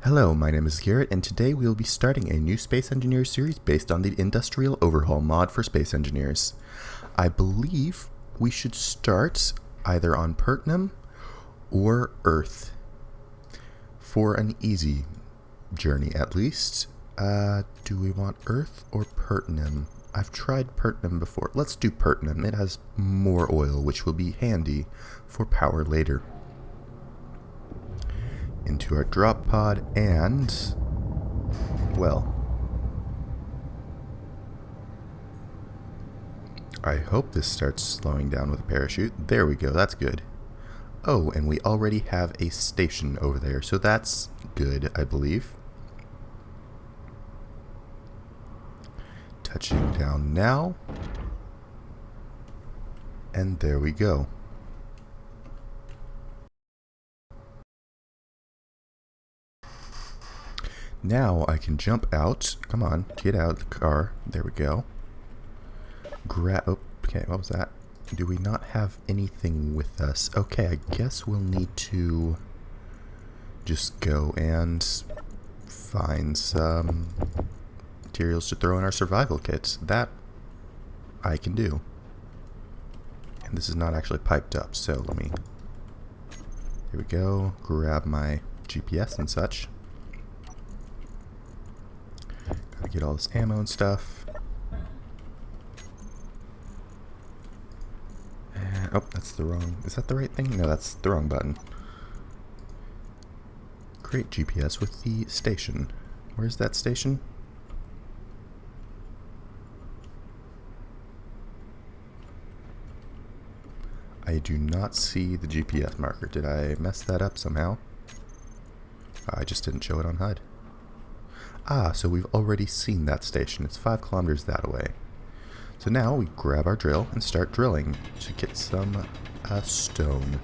Hello, my name is Garrett, and today we will be starting a new Space Engineers series based on the Industrial Overhaul mod for Space Engineers. I believe we should start either on Pertnum or Earth for an easy journey, at least. Do we want Earth or Pertnum? I've tried Pertnum before. Let's do Pertnum. It has more oil, which will be handy for power later. Into our drop pod, and well, I hope this starts slowing down with a parachute. There we go, that's good. Oh, and we already have a station over there, so that's good, I believe. Touching down now, and there we go. Now I can jump out. Come on, get out of the car. There we go. Okay, what was that? Do we not have anything with us? Okay, I guess we'll need to just go and find some materials to throw in our survival kits. That I can do. And this is not actually piped up, so let me... Here we go. Grab my GPS and such. Gotta get all this ammo and stuff. And, oh, that's the wrong... Is that the right thing? No, that's the wrong button. Create GPS with the station. Where's that station? I do not see the GPS marker. Did I mess that up somehow? I just didn't show it on HUD. Ah, so we've already seen that station. It's 5 kilometers that away. So now we grab our drill and start drilling to get some stone.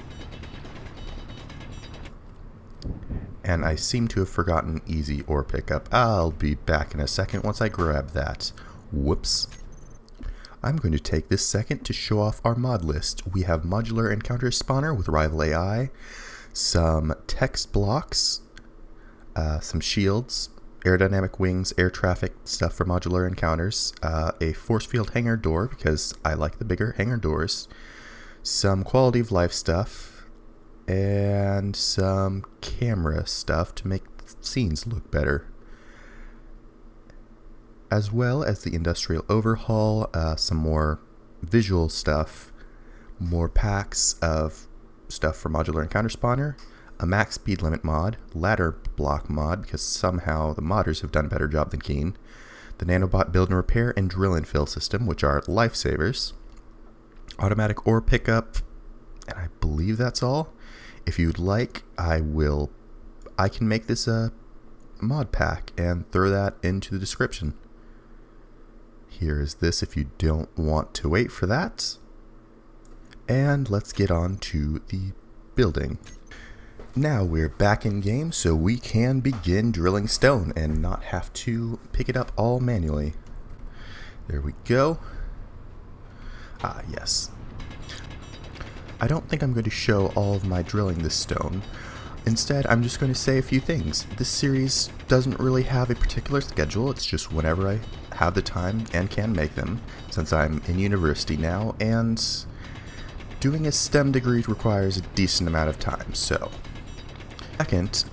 And I seem to have forgotten easy ore pickup. I'll be back in a second once I grab that. Whoops. I'm going to take this second to show off our mod list. We have modular encounter spawner with rival AI, some text blocks, some shields, aerodynamic wings, air traffic stuff for modular encounters, a force field hangar door because I like the bigger hangar doors, some quality of life stuff, and some camera stuff to make scenes look better. As well as the industrial overhaul, some more visual stuff, more packs of stuff for modular encounter spawner, a max speed limit mod, ladder block mod because somehow the modders have done a better job than Keen, the nanobot build and repair and drill and fill system, which are lifesavers, automatic ore pickup, and I believe that's all. If you'd like, I can make this a mod pack and throw that into the description. Here is this if you don't want to wait for that. And let's get on to the building. Now we're back in game, so we can begin drilling stone and not have to pick it up all manually. There we go. Ah, yes. I don't think I'm going to show all of my drilling this stone. Instead, I'm just going to say a few things. This series doesn't really have a particular schedule, it's just whenever I have the time and can make them, since I'm in university now, and doing a STEM degree requires a decent amount of time, so... Second,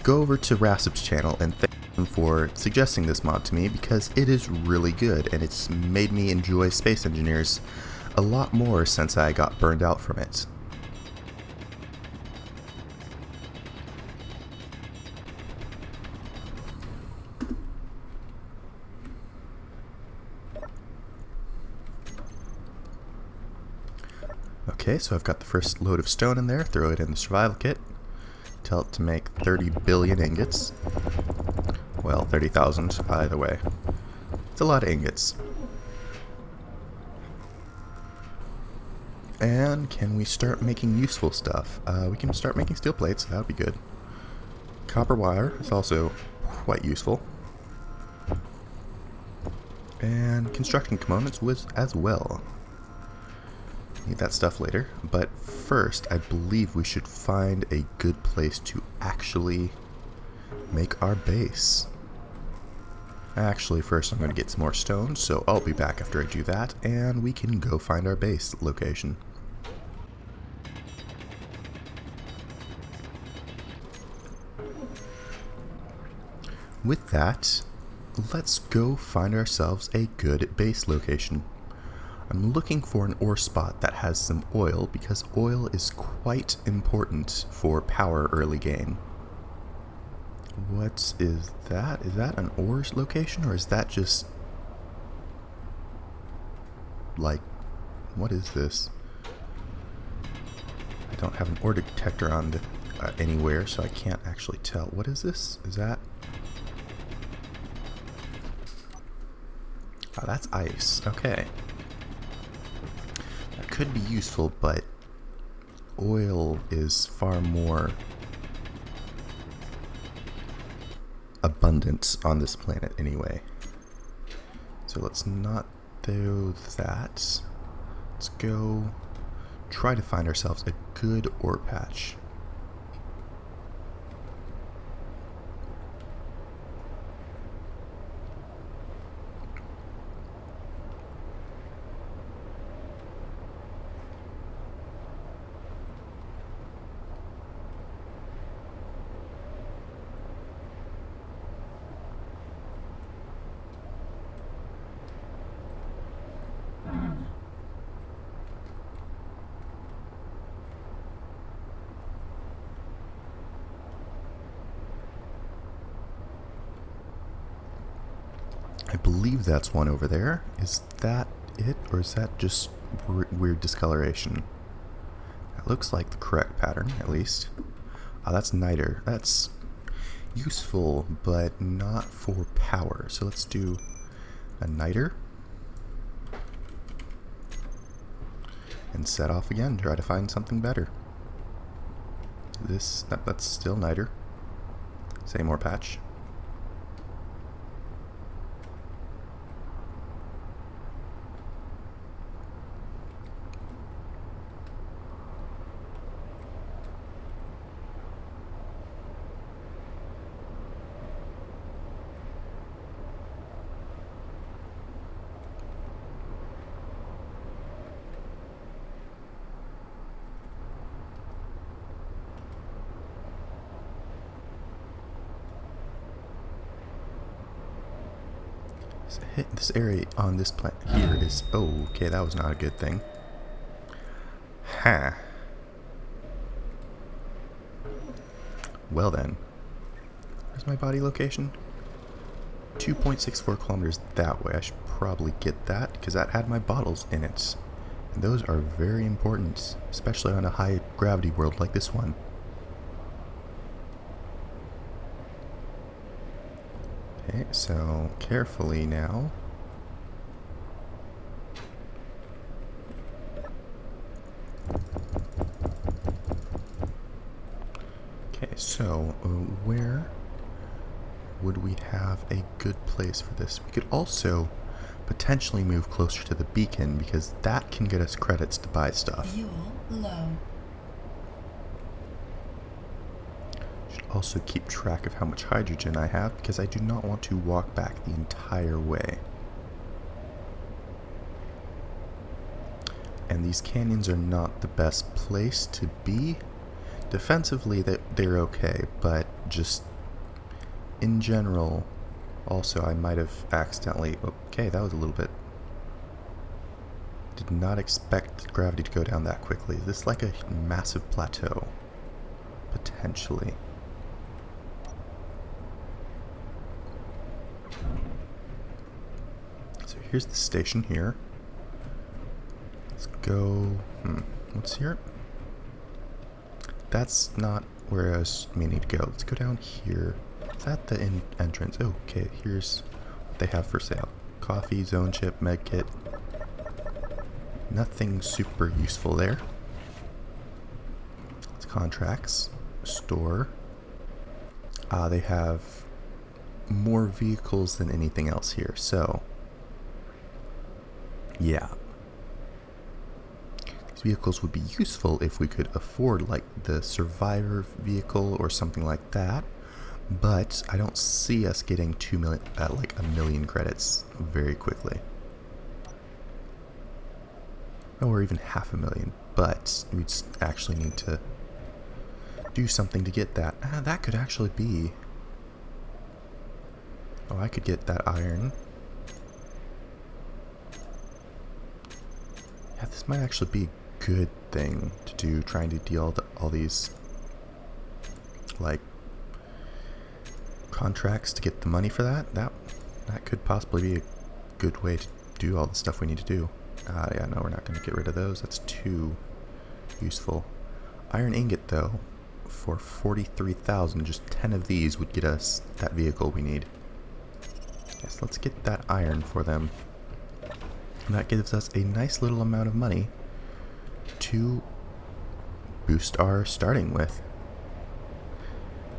go over to Rasip's channel and thank him for suggesting this mod to me because it is really good and it's made me enjoy Space Engineers a lot more since I got burned out from it. Okay, so I've got the first load of stone in there, throw it in the survival kit. Tell it to make 30 billion ingots. Well, 30,000 either way. It's a lot of ingots. And can we start making useful stuff? We can start making steel plates, that would be good. Copper wire is also quite useful. And construction components as well. Need that stuff later, but first I believe we should find a good place to actually make our base. Actually, first I'm going to get some more stone, so I'll be back after I do that, and we can go find our base location. With that, let's go find ourselves a good base location. I'm looking for an ore spot that has some oil, because oil is quite important for power early game. What is that? Is that an ore location, or is that just... like, what is this? I don't have an ore detector on anywhere, so I can't actually tell. What is this? Is that... oh, that's ice. Okay. That could be useful, but oil is far more abundant on this planet anyway. So let's not do that. Let's go try to find ourselves a good ore patch. I believe that's one over there. Is that it, or is that just weird discoloration? That looks like the correct pattern, at least. Oh, that's niter. That's useful, but not for power. So let's do a niter. And set off again, try to find something better. That's still niter. Same ore patch. This area on this planet here is... oh, okay, that was not a good thing. Ha. Well then. Where's my body location? 2.64 kilometers that way. I should probably get that, because that had my bottles in it. And those are very important, especially on a high gravity world like this one. Okay, so carefully now. Okay, so where would we have a good place for this? We could also potentially move closer to the beacon, because that can get us credits to buy stuff. Fuel low. Also keep track of how much hydrogen I have, because I do not want to walk back the entire way. And these canyons are not the best place to be. Defensively, they're okay, but just in general, also I might have accidentally... okay, that was a little bit... did not expect gravity to go down that quickly. Is this like a massive plateau? Potentially. So here's the station here. Let's go... what's here? That's not where I was meaning to go. Let's go down here. Is that the entrance? Oh, okay, here's what they have for sale. Coffee, zone chip, med kit. Nothing super useful there. It's contracts. Store. They have more vehicles than anything else here, so yeah. These vehicles would be useful if we could afford like the survivor vehicle or something like that, But I don't see us getting 2 million, like a million credits very quickly. Or even 500,000, but we just actually need to do something to get that. That could actually be... Oh, I could get that iron. Yeah, this might actually be a good thing to do, trying to deal all these, like, contracts to get the money for that. That could possibly be a good way to do all the stuff we need to do. Yeah, no, we're not going to get rid of those. That's too useful. Iron ingot, though, for 43,000, just 10 of these would get us that vehicle we need. Yes, let's get that iron for them. And that gives us a nice little amount of money to boost our starting with.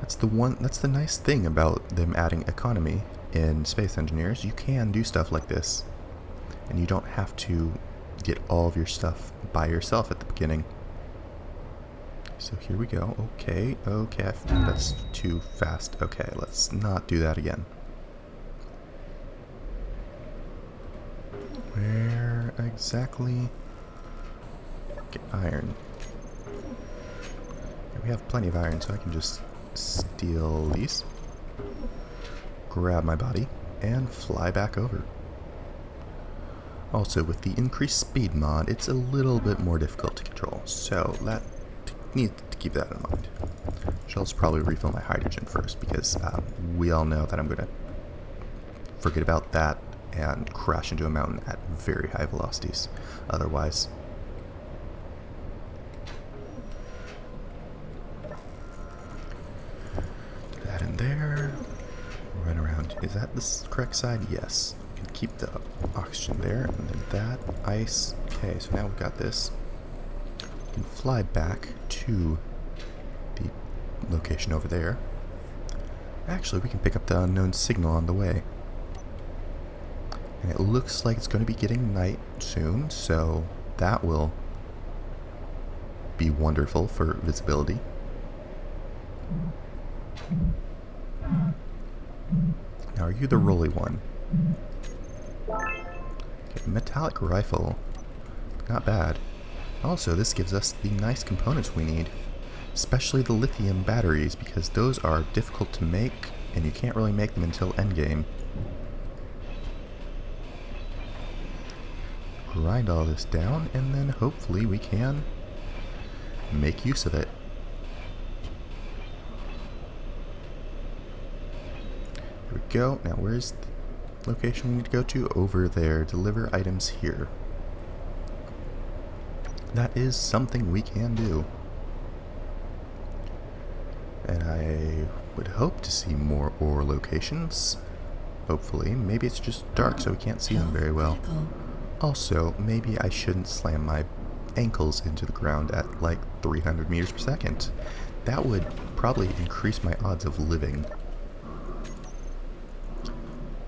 That's the nice thing about them adding economy in Space Engineers. You can do stuff like this, and you don't have to get all of your stuff by yourself at the beginning. So here we go. Okay, that's too fast. Okay, let's not do that again. Where exactly? Get iron. We have plenty of iron, so I can just steal these, grab my body, and fly back over. Also, with the increased speed mod, it's a little bit more difficult to control, so that need to keep that in mind. Should also probably refill my hydrogen first, because we all know that I'm going to forget about that and crash into a mountain at very high velocities otherwise. Put that in there. Run around. Is that the correct side? Yes. You can keep the oxygen there, and then that. Ice. Okay, so now we've got this. We can fly back to the location over there. Actually, we can pick up the unknown signal on the way. And it looks like it's going to be getting night soon, so that will be wonderful for visibility. Now, are you the rolly one? Okay, metallic rifle. Not bad. Also, this gives us the nice components we need, especially the lithium batteries, because those are difficult to make, and you can't really make them until endgame. Grind all this down, and then hopefully we can make use of it. Here we go. Now, where's the location we need to go to? Over there. Deliver items here. That is something we can do. And I would hope to see more ore locations. Hopefully. Maybe it's just dark so we can't see them very well. Also, maybe I shouldn't slam my ankles into the ground at like 300 meters per second. That would probably increase my odds of living.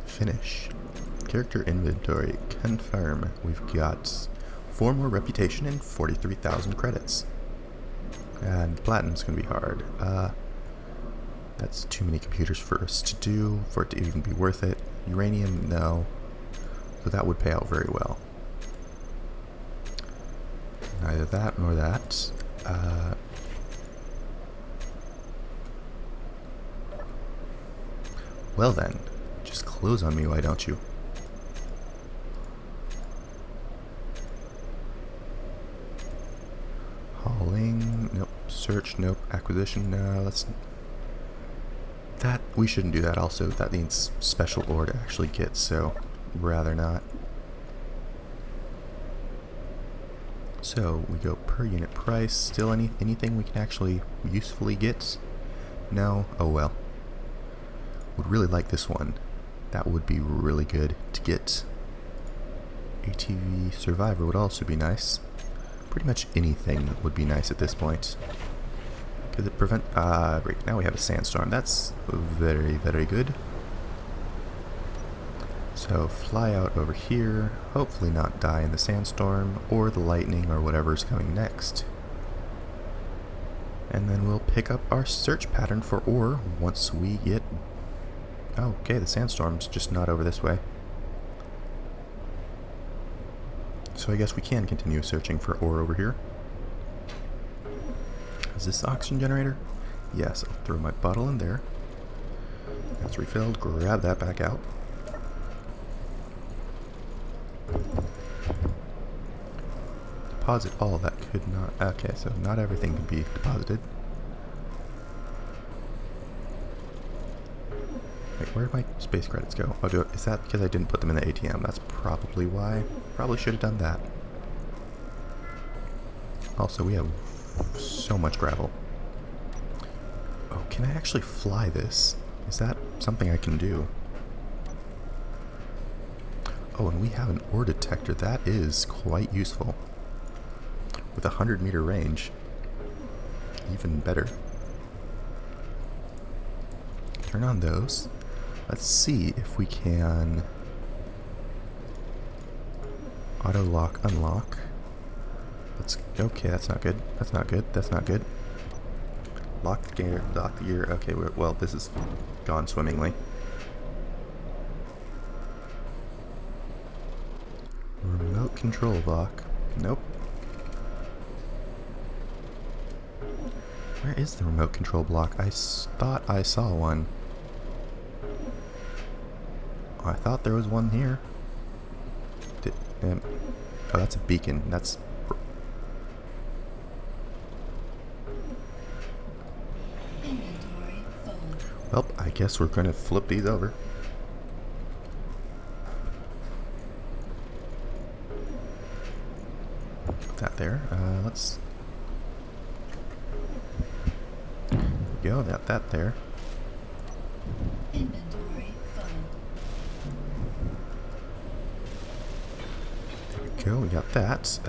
Finish. Character inventory. Confirm. We've got 4 more reputation and 43,000 credits. And platinum's gonna be hard. That's too many computers for us to do, for it to even be worth it. Uranium, no. So that would pay out very well. Neither that nor that. Well then, just close on me, why don't you? Hauling, nope. Search, nope. Acquisition, no. That, we shouldn't do that also. That needs special ore to actually get, so rather not. So we go per unit price. Still anything we can actually usefully get? No? Oh well. Would really like this one. That would be really good to get. ATV Survivor would also be nice. Pretty much anything would be nice at this point. Could it prevent... great. Now we have a sandstorm. That's very, very good. So fly out over here, hopefully not die in the sandstorm, or the lightning, or whatever's coming next. And then we'll pick up our search pattern for ore once we get... Oh, okay, the sandstorm's just not over this way. So I guess we can continue searching for ore over here. Is this the oxygen generator? Yes, I'll throw my bottle in there. That's refilled. Grab that back out. Deposit all that could not... Okay, so not everything can be deposited. Wait, where did my space credits go? Oh, is that because I didn't put them in the ATM? That's probably why. Probably should have done that. Also, we have so much gravel. Oh, can I actually fly this? Is that something I can do? Oh, and we have an ore detector. That is quite useful. With a 100-meter range. Even better. Turn on those. Let's see if we can auto lock, unlock. Okay, that's not good. That's not good. That's not good. Lock the gear. Lock the gear. Okay, well, this has gone swimmingly. Remote control block. Nope. Where is the remote control block? I thought I saw one. Oh, I thought there was one here. Oh, that's a beacon. That's... Well, I guess we're going to flip these over. Put that there. Let's... There we go, that there. Inventory full. There we go, we got that.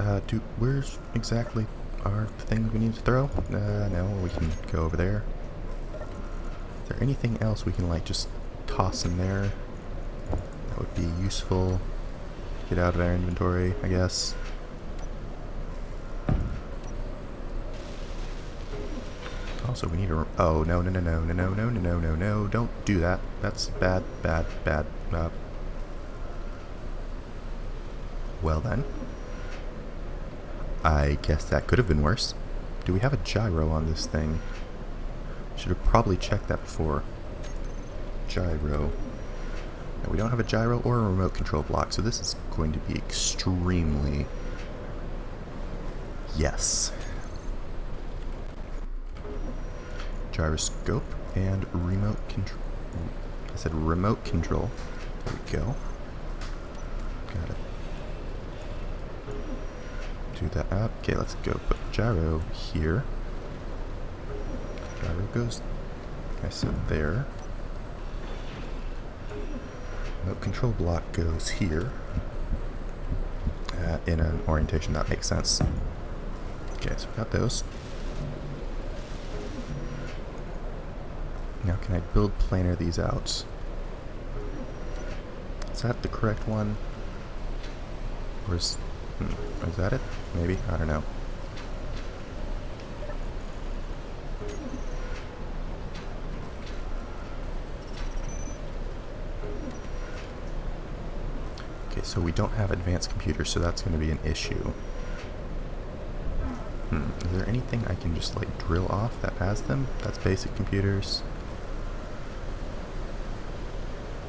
Where's exactly our things we need to throw? No, we can go over there. Is there anything else we can, like, just toss in there? That would be useful. Get out of our inventory, I guess. Also, we need a... Oh, no, no, no, no, no, no, no, no, no, no, don't do that. That's bad, bad, bad. Well then. I guess that could have been worse. Do we have a gyro on this thing? Should have probably checked that before. Gyro. No, we don't have a gyro or a remote control block, so this is going to be extremely... Yes. Gyroscope and remote control. I said remote control. There we go. Got it. Do that up. Okay, let's go put gyro here. Gyro goes, I said there. Remote control block goes here. In an orientation that makes sense. Okay, so we got those. Now, can I build planar these out? Is that the correct one? Or is that it? Maybe? I don't know. Okay, so we don't have advanced computers, so that's going to be an issue. Is there anything I can just, like, drill off that has them? That's basic computers.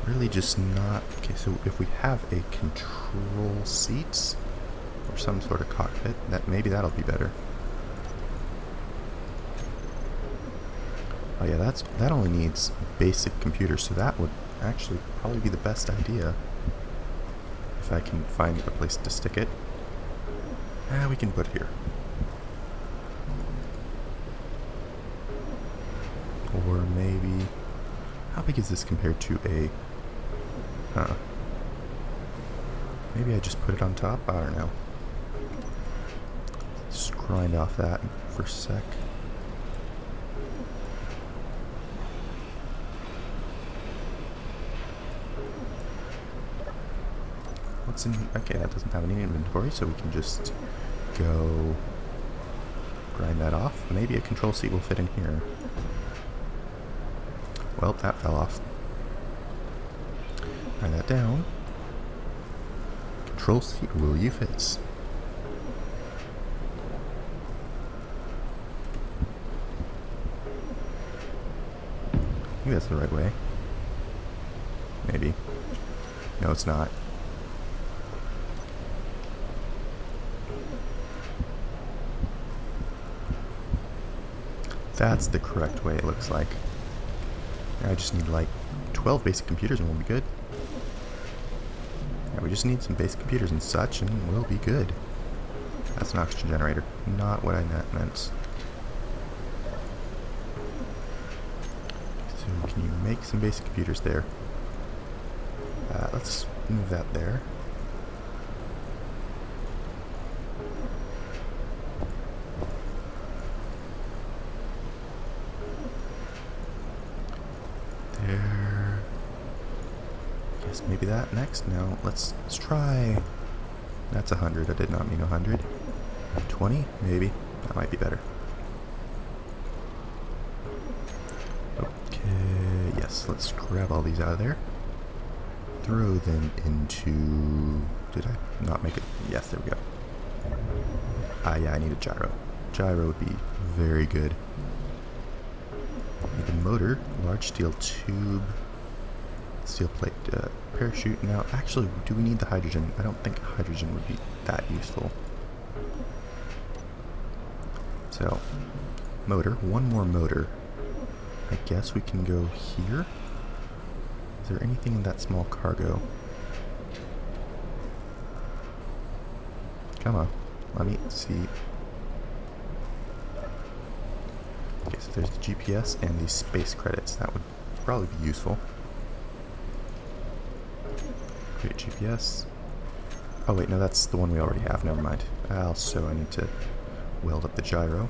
Really just not... Okay, so if we have a control seat or some sort of cockpit, maybe that'll be better. Oh yeah, that only needs basic computers, so that would actually probably be the best idea. If I can find a place to stick it. We can put it here. Or maybe... How big is this compared to a... Maybe I just put it on top? I don't know. Just grind off that for a sec. What's in... Okay, that doesn't have any inventory, so we can just go grind that off. maybe a control seat will fit in here. Well, that fell off. Turn that down. Control seat, will you fits? I think that's the right way. Maybe. No, it's not. That's the correct way, it looks like. I just need like 12 basic computers and we'll be good. Yeah, we just need some basic computers and such and we'll be good. That's an oxygen generator. Not what I meant. So can you make some basic computers there? Let's move that there. There. Guess maybe that next. No, let's try. That's 100. I did not mean 100. 20, maybe. That might be better. Okay, yes, let's grab all these out of there. Throw them into... Did I not make it? Yes, there we go. Yeah, I need a gyro. Gyro would be very good. Need a motor, large steel tube, steel plate, parachute. Now, actually, do we need the hydrogen? I don't think hydrogen would be that useful. So, motor, one more motor. I guess we can go here. Is there anything in that small cargo? Come on, let me see. Okay, so there's the GPS and the space credits. That would probably be useful. Create GPS. Oh wait, no, that's the one we already have. Never mind. Also, I need to weld up the gyro.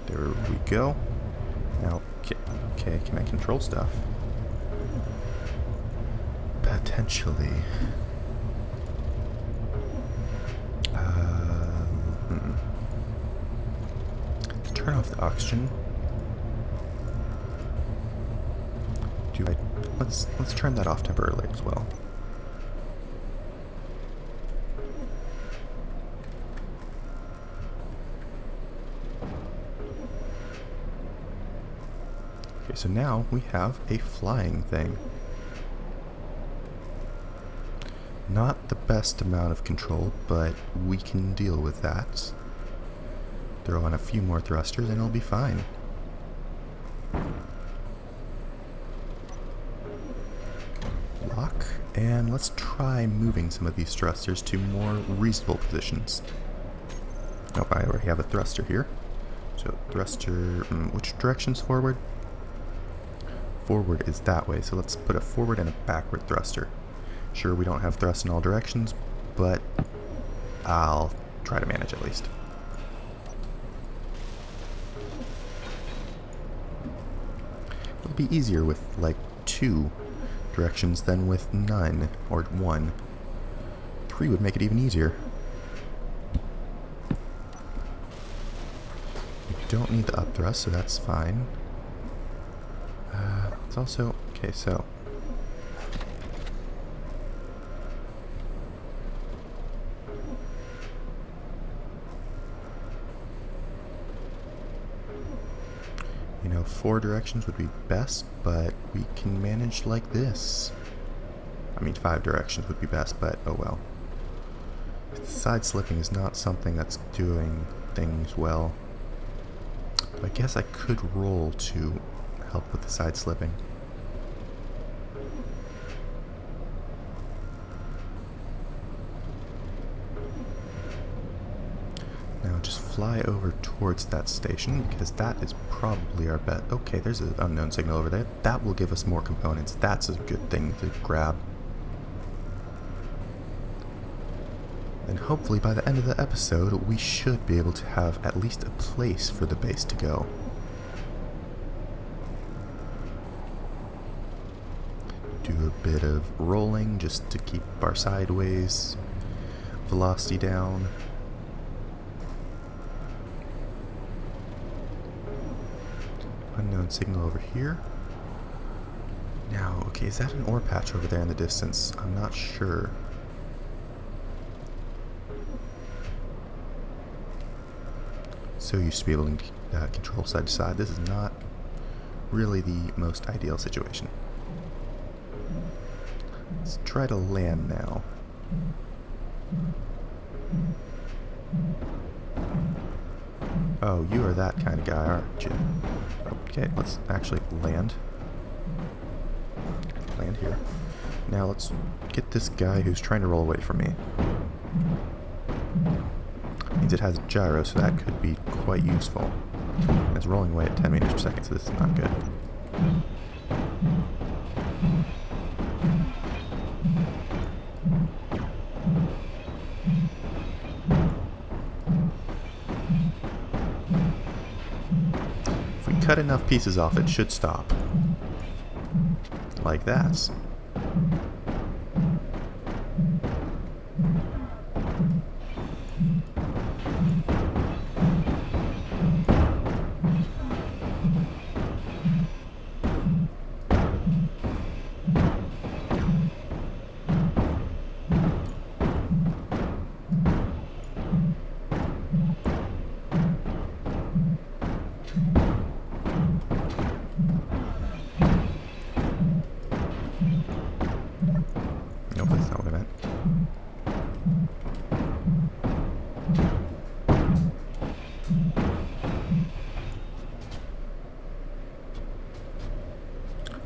There we go. Now, okay, can I control stuff? Potentially. Let's turn off the oxygen. Let's turn that off temporarily as well. Okay, so now we have a flying thing. Not the best amount of control, but we can deal with that. Throw on a few more thrusters and it'll be fine. Lock, and let's try moving some of these thrusters to more reasonable positions. Oh, I already have a thruster here. So thruster, which direction's forward? Forward is that way, so let's put a forward and a backward thruster. Sure, we don't have thrust in all directions, but I'll try to manage at least. It'll be easier with like 2 directions than with none, or 1. 3 would make it even easier. We don't need the up thrust, so that's fine. It's also, okay, so you know, 4 directions would be best, but we can manage like this. I mean, 5 directions would be best, but oh well. Side slipping is not something that's doing things well. But I guess I could roll to help with the side slipping. Now just fly over towards that station, because that is probably our bet. Okay, there's an unknown signal over there. That will give us more components. That's a good thing to grab. And hopefully by the end of the episode, we should be able to have at least a place for the base to go. Do a bit of rolling just to keep our sideways velocity down. unknown signal over here. Now, okay, is that an ore patch over there in the distance? I'm not sure. So used to be able to control side to side. This is not really the most ideal situation. Let's try to land now. Oh, you are that kind of guy, aren't you? Okay, let's actually land. Land here. Now let's get this guy who's trying to roll away from me. Means it has gyro, so that could be quite useful. And it's rolling away at 10 meters per second, so this is not good. If we cut enough pieces off, it should stop. Like that. Nope, that's not what I meant.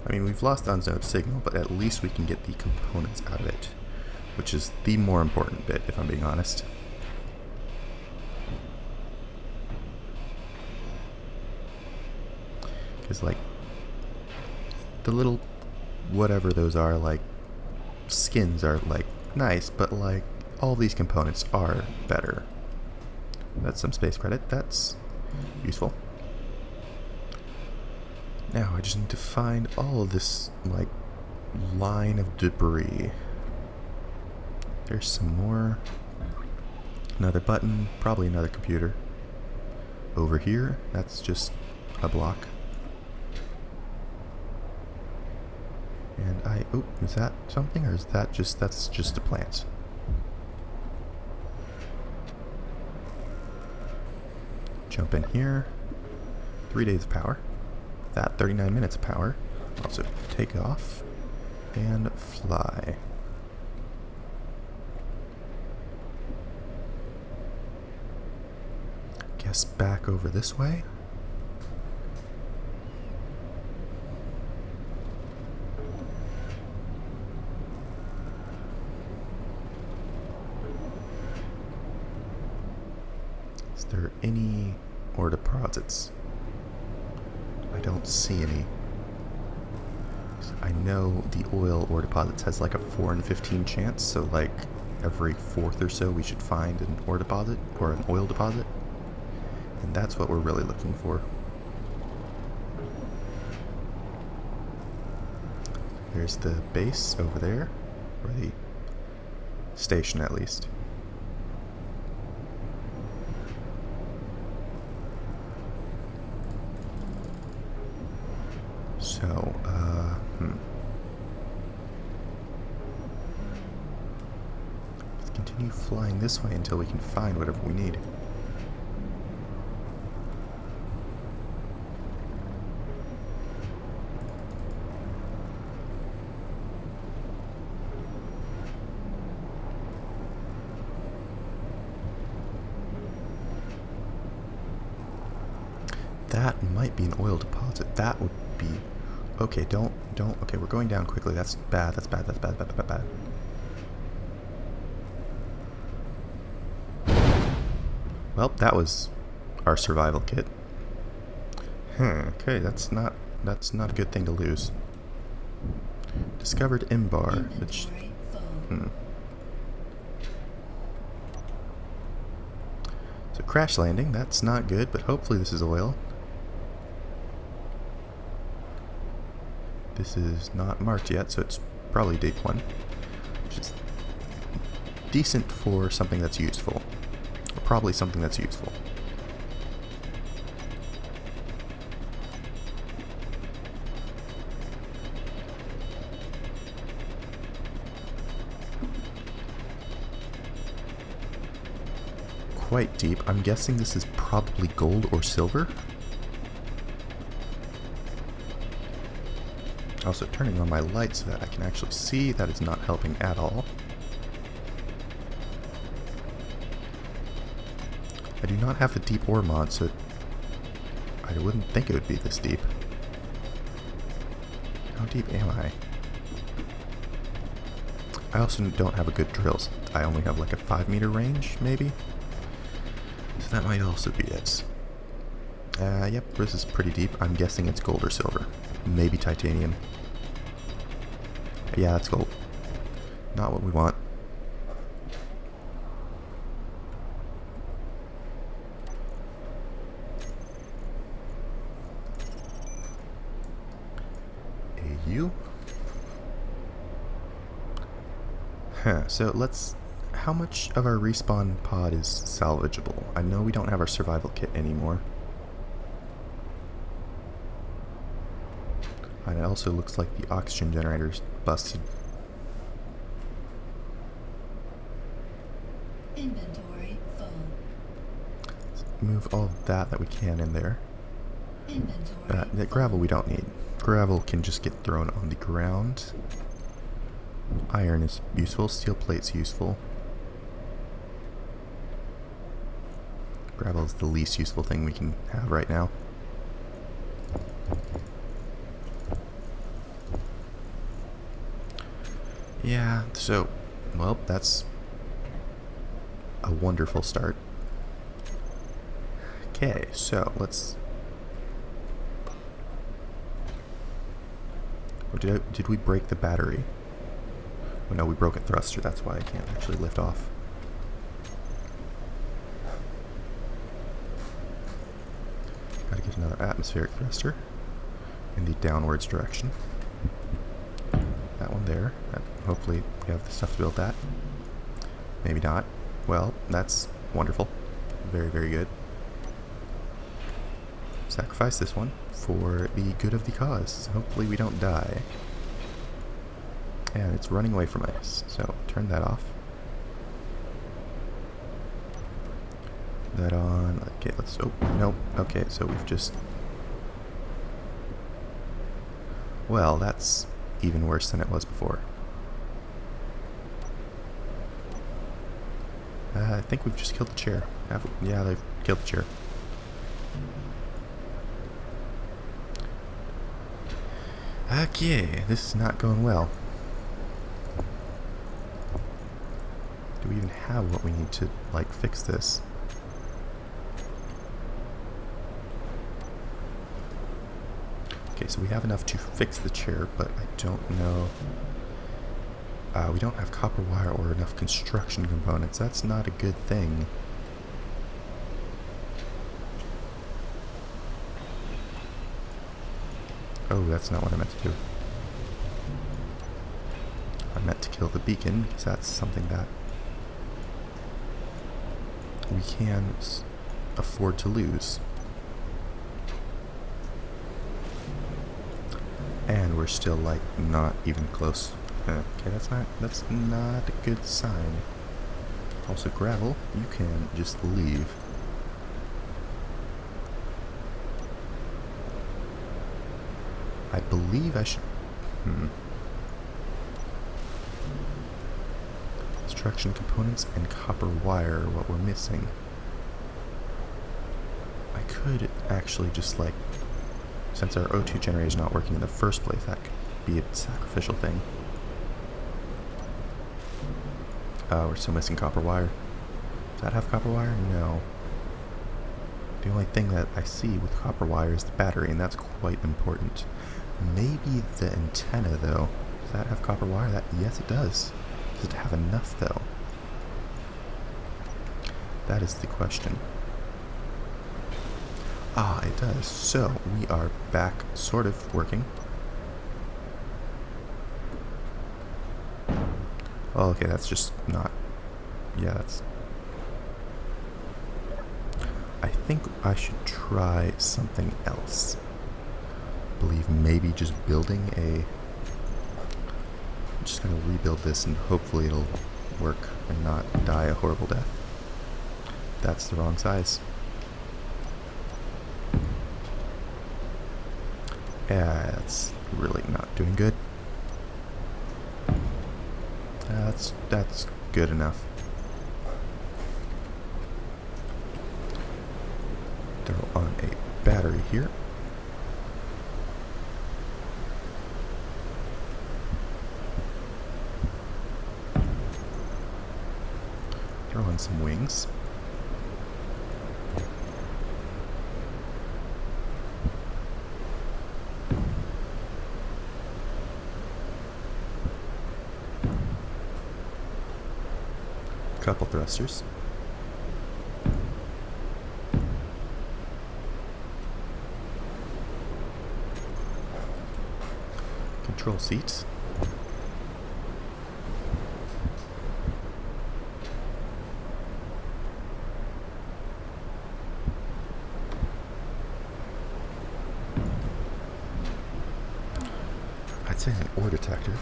I mean, we've lost the unknown signal, but at least we can get the components out of it, which is the more important bit, if I'm being honest. Because, like, the little whatever those are, like, skins are, like, nice, but, like, all these components are better. That's some space credit. That's useful. Now, I just need to find all of this, like, line of debris. There's some more. Another button, probably another computer. Over here, that's just a block. And oh, is that something, or is that that's just a plant? Jump in here. 3 days of power. That 39 minutes of power. Also take off and fly. Guess back over this way. Is there any ore deposits? I don't see any. I know the oil ore deposits has like a 4 in 15 chance, so like every 4th or so we should find an ore deposit or an oil deposit. And that's what we're really looking for. There's the base over there, or the station at least. So, let's continue flying this way until we can find whatever we need. That might be an oil deposit. That would be... Okay, don't... Okay, we're going down quickly. That's bad. That's bad. That's bad. Bad, bad, bad. Well, that was our survival kit. Okay, that's not a good thing to lose. Discovered M-bar, which... So crash landing, that's not good, but hopefully this is oil. This is not marked yet, so it's probably deep one, which is decent for something that's useful. Or probably something that's useful. quite deep. I'm guessing this is probably gold or silver. Also turning on my light so that I can actually see. That is not helping at all. I do not have the deep ore mod, so I wouldn't think it would be this deep. How deep am I? I also don't have a good drill. I only have like a 5-meter range, maybe? So that might also be it. Yep, this is pretty deep. I'm guessing it's gold or silver. Maybe titanium. Yeah, that's gold. Not what we want. AU. Huh, so let's... How much of our respawn pod is salvageable? I know we don't have our survival kit anymore. And it also looks like the oxygen generator's busted. Inventory full. Let's move all of that we can in there. Inventory The gravel we don't need. Gravel can just get thrown on the ground. Iron is useful. Steel plate's useful. Gravel is the least useful thing we can have right now. Yeah, so, well, that's a wonderful start. Okay, so let's... Or did we break the battery? Oh no, we broke a thruster, that's why I can't actually lift off. Gotta get another atmospheric thruster in the downwards direction. That one there. Hopefully we have the stuff to build that. Maybe not. Well, that's wonderful. Very, very good. Sacrifice this one for the good of the cause. Hopefully we don't die. And it's running away from us, so turn that off. That on. Okay, let's... Oh, nope. Okay, so we've just... Well, that's even worse than it was before. I think we've just killed the chair. Yeah, they've killed the chair. Okay, this is not going well. Do we even have what we need to, like, fix this? Okay, so we have enough to fix the chair, but I don't know. We don't have copper wire or enough construction components. That's not a good thing. Oh, that's not what I meant to do. I meant to kill the beacon, because that's something that we can afford to lose. And we're still, like, not even close. Okay, that's not a good sign. Also, gravel, you can just leave. I believe I should... Construction components and copper wire are what we're missing. I could actually just, like... Since our O2 generator is not working in the first place, that could be a sacrificial thing. We're still missing copper wire. Does that have copper wire? No. The only thing that I see with copper wire is the battery, and that's quite important. Maybe the antenna, though. Does that have copper wire? Yes, it does. Does it have enough, though? That is the question. Ah, it does. So, we are back, sort of, working. Oh, okay, that's just not... Yeah, that's... I think I should try something else. I believe maybe just building a... I'm just going to rebuild this and hopefully it'll work and not die a horrible death. That's the wrong size. Yeah, it's really not doing good. That's good enough. Throw on a battery here. Throw on some wings. Couple thrusters. Control seats. I'd say an ore detector.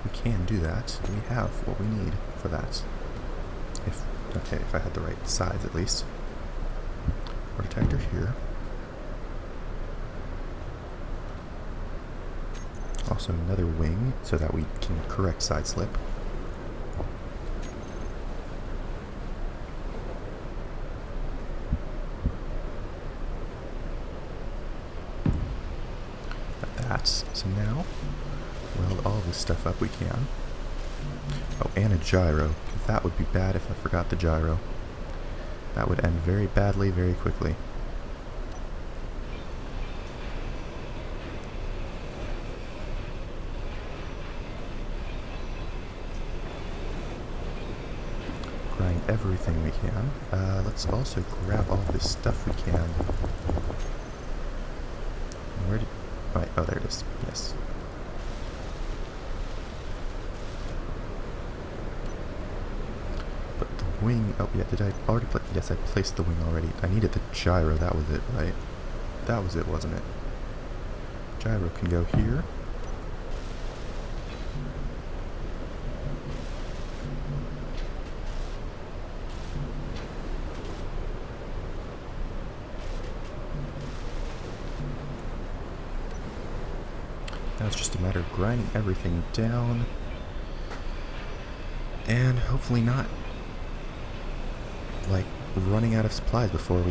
We can do that. We have what we need for that. If I had the right size at least. Ore detector here. Also another wing so that we can correct side slip. Got that. So now, weld all this stuff up we can. Oh, and a gyro. That would be bad if I forgot the gyro. That would end very badly, very quickly. Grind everything we can. Let's also grab all this stuff we can. Where did... Right, oh, there it is. Yes. Wing. Oh, yeah, did I already play? Yes, I placed the wing already. I needed the gyro. That was it, right? That was it, wasn't it? Gyro can go here. Now it's just a matter of grinding everything down. And hopefully not like running out of supplies before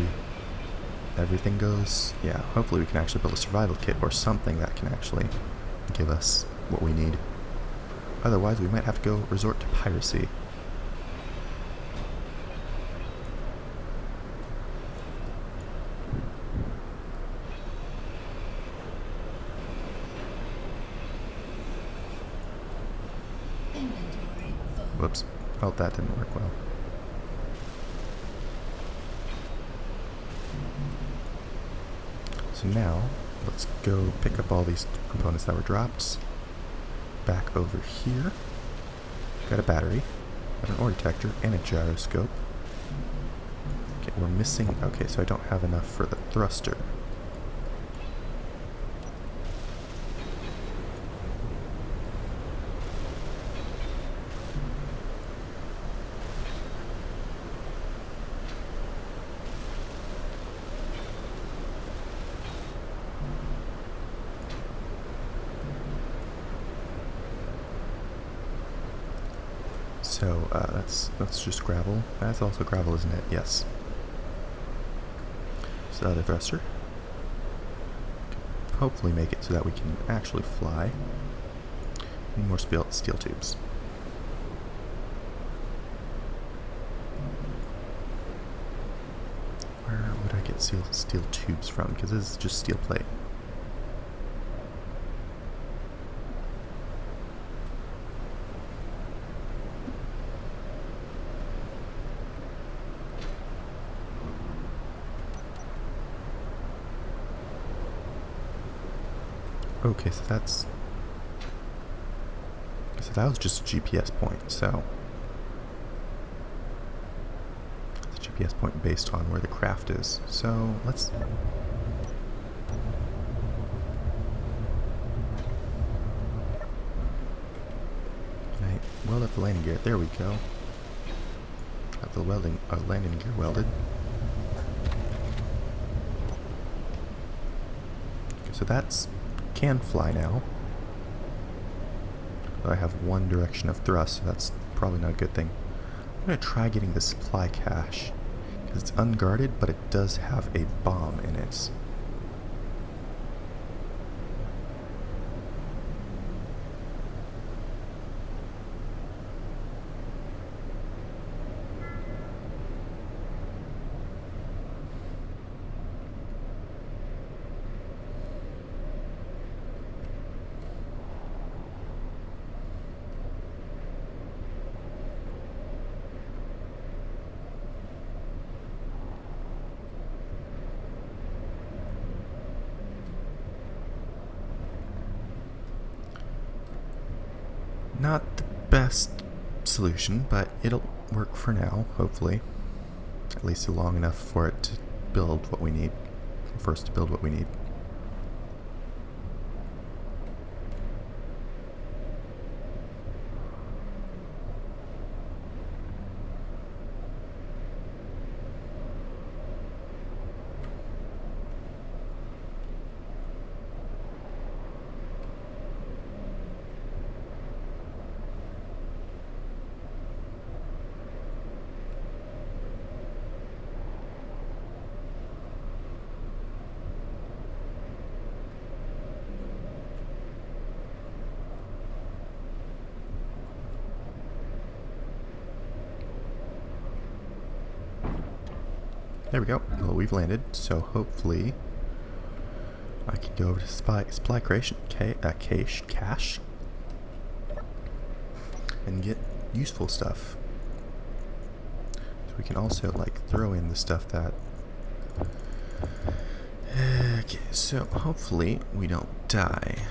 everything goes. Yeah, hopefully we can actually build a survival kit or something that can actually give us what we need. Otherwise we might have to go resort to piracy. Inventory full. Whoops. Oh, that didn't work well. So now, let's go pick up all these components that were dropped. Back over here. Got a battery, got an ore detector, and a gyroscope. Okay, we're missing... Okay, so I don't have enough for the thruster. So, that's just gravel. That's also gravel, isn't it? Yes. So the other thruster. Hopefully make it so that we can actually fly. Need more steel tubes. Where would I get steel tubes from? Because this is just steel plate. Okay, so that was just a GPS point, so it's a GPS point based on where the craft is. So let's weld up the landing gear. There we go. Have the landing gear welded. So that's can fly now. But I have one direction of thrust, so that's probably not a good thing. I'm going to try getting the supply cache, because it's unguarded, but it does have a bomb in it. Not the best solution, but it'll work for now, hopefully. At least long enough for it to build what we need. For us to build what we need. There we go. Well, we've landed, so hopefully I can go over to supply creation cache and get useful stuff. So we can also like throw in the stuff that. Okay, so hopefully we don't die.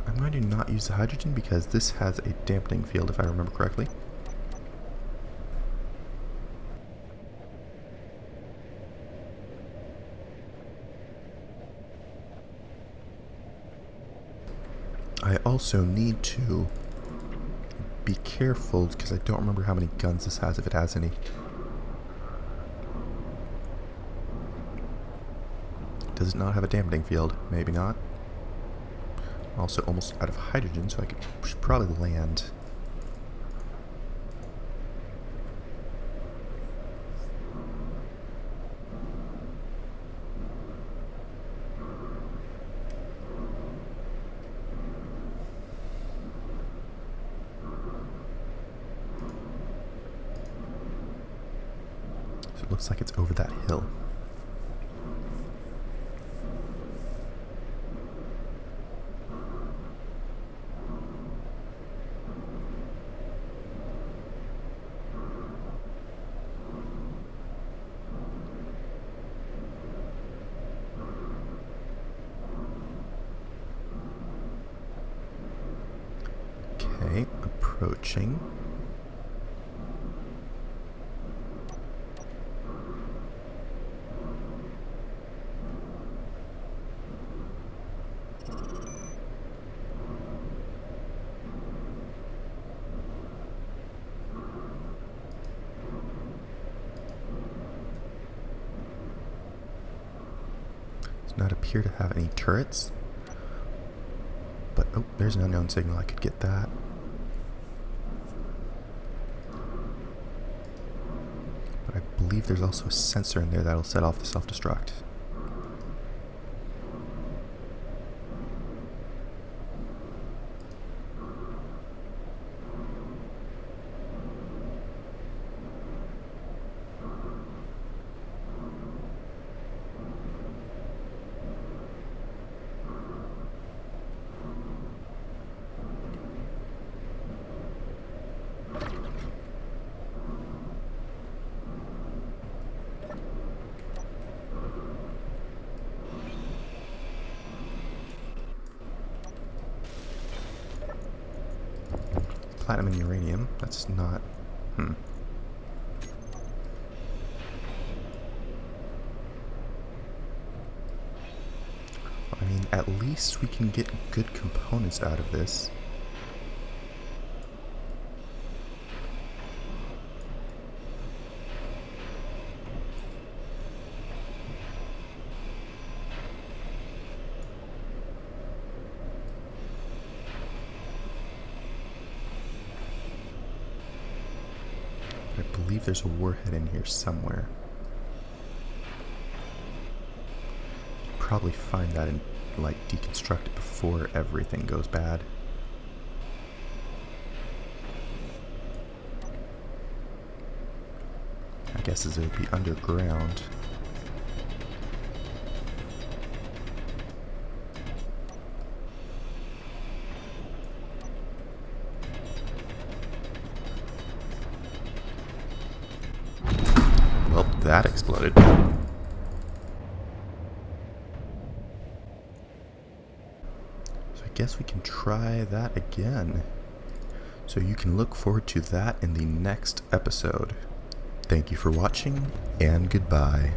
I'm going to not use the hydrogen because this has a dampening field, if I remember correctly. I also need to be careful because I don't remember how many guns this has, if it has any. Does it not have a dampening field? Maybe not. Also almost out of hydrogen, so I should probably land. So it looks like it's over that hill. Okay, approaching. Does not appear to have any turrets. But, oh, there's an unknown signal. I could get that. But I believe there's also a sensor in there that'll set off the self-destruct. Platinum and uranium. That's not... I mean, at least we can get good components out of this. believe there's a warhead in here somewhere. Probably find that and like deconstruct it before everything goes bad. I guess it would be underground. Well, that exploded. So I guess we can try that again. So you can look forward to that in the next episode. Thank you for watching, and goodbye.